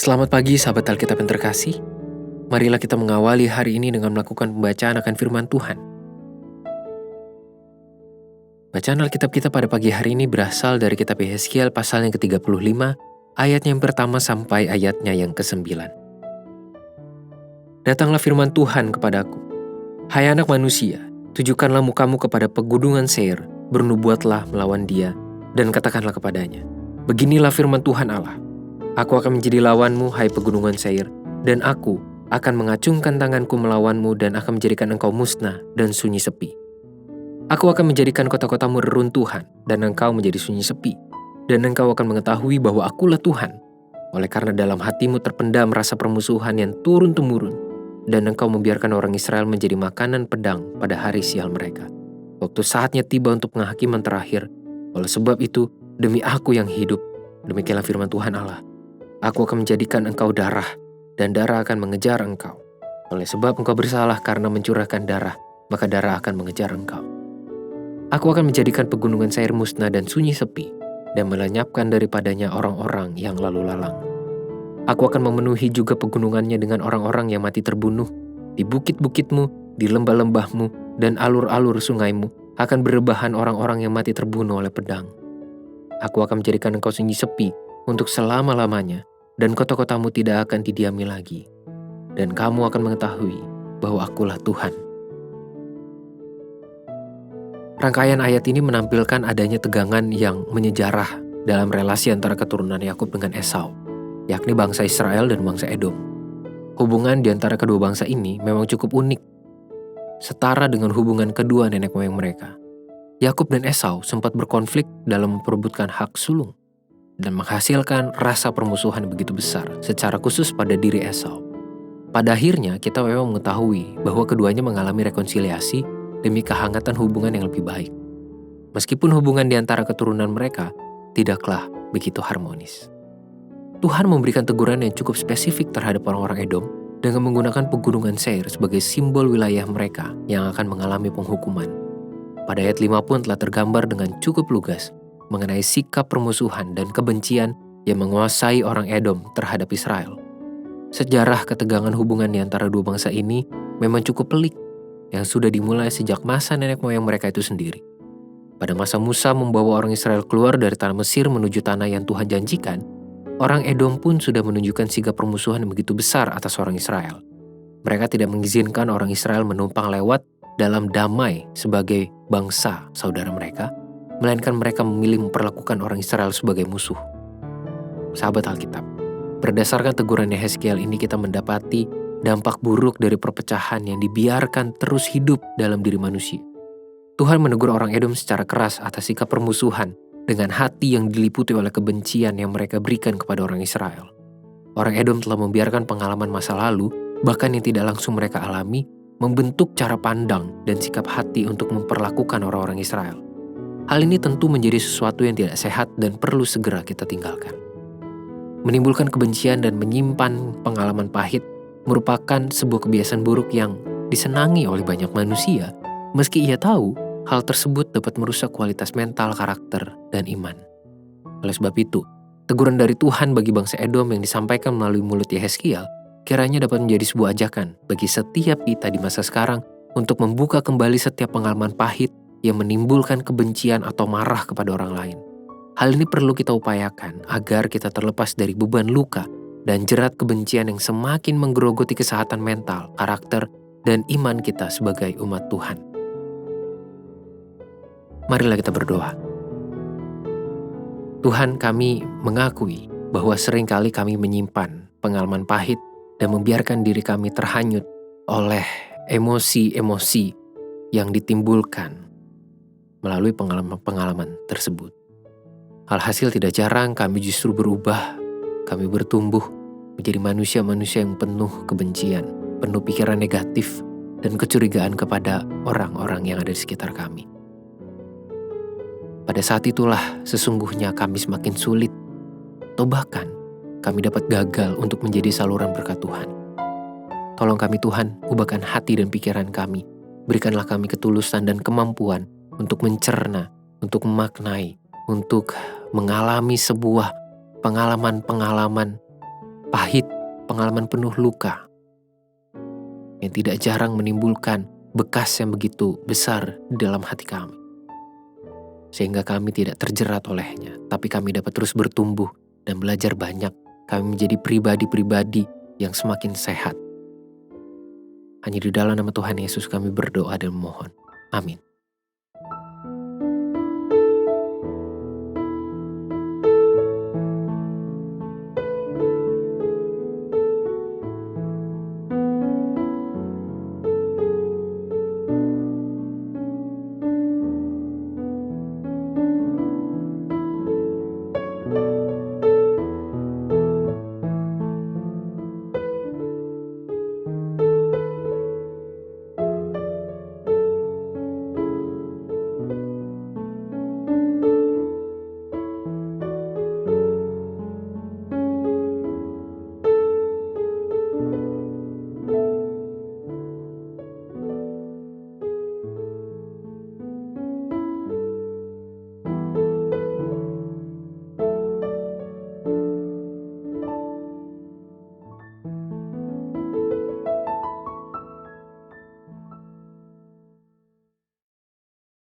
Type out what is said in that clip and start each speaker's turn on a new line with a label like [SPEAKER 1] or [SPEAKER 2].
[SPEAKER 1] Selamat pagi sahabat Alkitab yang terkasih. Marilah kita mengawali hari ini dengan melakukan pembacaan akan firman Tuhan. Bacaan Alkitab kita pada pagi hari ini berasal dari kitab Yehezkiel pasal yang ke-35, ayatnya yang pertama sampai ayatnya yang ke-9. Datanglah firman Tuhan kepadaku. Hai anak manusia, tujukanlah mukamu kepada pegunungan Seir, bernubuatlah melawan dia, dan katakanlah kepadanya, beginilah firman Tuhan Allah. Aku akan menjadi lawanmu, hai pegunungan Seir, dan aku akan mengacungkan tanganku melawanmu dan akan menjadikan engkau musnah dan sunyi sepi. Aku akan menjadikan kota-kotamu reruntuhan dan engkau menjadi sunyi sepi, dan engkau akan mengetahui bahwa akulah Tuhan. Oleh karena dalam hatimu terpendam rasa permusuhan yang turun-temurun, dan engkau membiarkan orang Israel menjadi makanan pedang pada hari sial mereka. Waktu saatnya tiba untuk penghakiman terakhir. Oleh sebab itu, demi aku yang hidup, demikianlah firman Tuhan Allah. Aku akan menjadikan engkau darah, dan darah akan mengejar engkau. Oleh sebab engkau bersalah karena mencurahkan darah, maka darah akan mengejar engkau. Aku akan menjadikan pegunungan Seir musnah dan sunyi sepi, dan melenyapkan daripadanya orang-orang yang lalu lalang. Aku akan memenuhi juga pegunungannya dengan orang-orang yang mati terbunuh. Di bukit-bukitmu, di lembah-lembahmu, dan alur-alur sungaimu akan berebahan orang-orang yang mati terbunuh oleh pedang. Aku akan menjadikan engkau sunyi sepi untuk selama-lamanya, dan kota-kotamu tidak akan didiami lagi. Dan kamu akan mengetahui bahwa akulah Tuhan. Rangkaian ayat ini menampilkan adanya tegangan yang menyejarah dalam relasi antara keturunan Yakub dengan Esau, yakni bangsa Israel dan bangsa Edom. Hubungan di antara kedua bangsa ini memang cukup unik, setara dengan hubungan kedua nenek moyang mereka. Yakub dan Esau sempat berkonflik dalam memperebutkan hak sulung, dan menghasilkan rasa permusuhan begitu besar, secara khusus pada diri Esau. Pada akhirnya, kita memang mengetahui bahwa keduanya mengalami rekonsiliasi demi kehangatan hubungan yang lebih baik. Meskipun hubungan di antara keturunan mereka tidaklah begitu harmonis. Tuhan memberikan teguran yang cukup spesifik terhadap orang-orang Edom dengan menggunakan pegunungan Seir sebagai simbol wilayah mereka yang akan mengalami penghukuman. Pada ayat 5 pun telah tergambar dengan cukup lugas mengenai sikap permusuhan dan kebencian yang menguasai orang Edom terhadap Israel. Sejarah ketegangan hubungan di antara dua bangsa ini memang cukup pelik, yang sudah dimulai sejak masa nenek moyang mereka itu sendiri. Pada masa Musa membawa orang Israel keluar dari tanah Mesir menuju tanah yang Tuhan janjikan, orang Edom pun sudah menunjukkan sikap permusuhan yang begitu besar atas orang Israel. Mereka tidak mengizinkan orang Israel menumpang lewat dalam damai sebagai bangsa saudara mereka, melainkan mereka memilih memperlakukan orang Israel sebagai musuh. Sahabat Alkitab, berdasarkan teguran Yehezkiel ini kita mendapati dampak buruk dari perpecahan yang dibiarkan terus hidup dalam diri manusia. Tuhan menegur orang Edom secara keras atas sikap permusuhan dengan hati yang diliputi oleh kebencian yang mereka berikan kepada orang Israel. Orang Edom telah membiarkan pengalaman masa lalu, bahkan yang tidak langsung mereka alami, membentuk cara pandang dan sikap hati untuk memperlakukan orang-orang Israel. Hal ini tentu menjadi sesuatu yang tidak sehat dan perlu segera kita tinggalkan. Menimbulkan kebencian dan menyimpan pengalaman pahit merupakan sebuah kebiasaan buruk yang disenangi oleh banyak manusia, meski ia tahu hal tersebut dapat merusak kualitas mental, karakter, dan iman. Oleh sebab itu, teguran dari Tuhan bagi bangsa Edom yang disampaikan melalui mulut Yehezkiel kiranya dapat menjadi sebuah ajakan bagi setiap kita di masa sekarang untuk membuka kembali setiap pengalaman pahit yang menimbulkan kebencian atau marah kepada orang lain. Hal ini perlu kita upayakan agar kita terlepas dari beban luka dan jerat kebencian yang semakin menggerogoti kesehatan mental, karakter, dan iman kita sebagai umat Tuhan. Marilah kita berdoa. Tuhan, kami mengakui bahwa seringkali kami menyimpan pengalaman pahit dan membiarkan diri kami terhanyut oleh emosi-emosi yang ditimbulkan melalui pengalaman-pengalaman tersebut. Alhasil tidak jarang kami justru berubah, kami bertumbuh menjadi manusia-manusia yang penuh kebencian, penuh pikiran negatif, dan kecurigaan kepada orang-orang yang ada di sekitar kami. Pada saat itulah sesungguhnya kami semakin sulit, atau bahkan kami dapat gagal untuk menjadi saluran berkat Tuhan. Tolong kami Tuhan, ubahkan hati dan pikiran kami. Berikanlah kami ketulusan dan kemampuan untuk mencerna, untuk memaknai, untuk mengalami sebuah pengalaman-pengalaman pahit, pengalaman penuh luka, yang tidak jarang menimbulkan bekas yang begitu besar di dalam hati kami. Sehingga kami tidak terjerat olehnya, tapi kami dapat terus bertumbuh dan belajar banyak. Kami menjadi pribadi-pribadi yang semakin sehat. Hanya di dalam nama Tuhan Yesus kami berdoa dan memohon. Amin.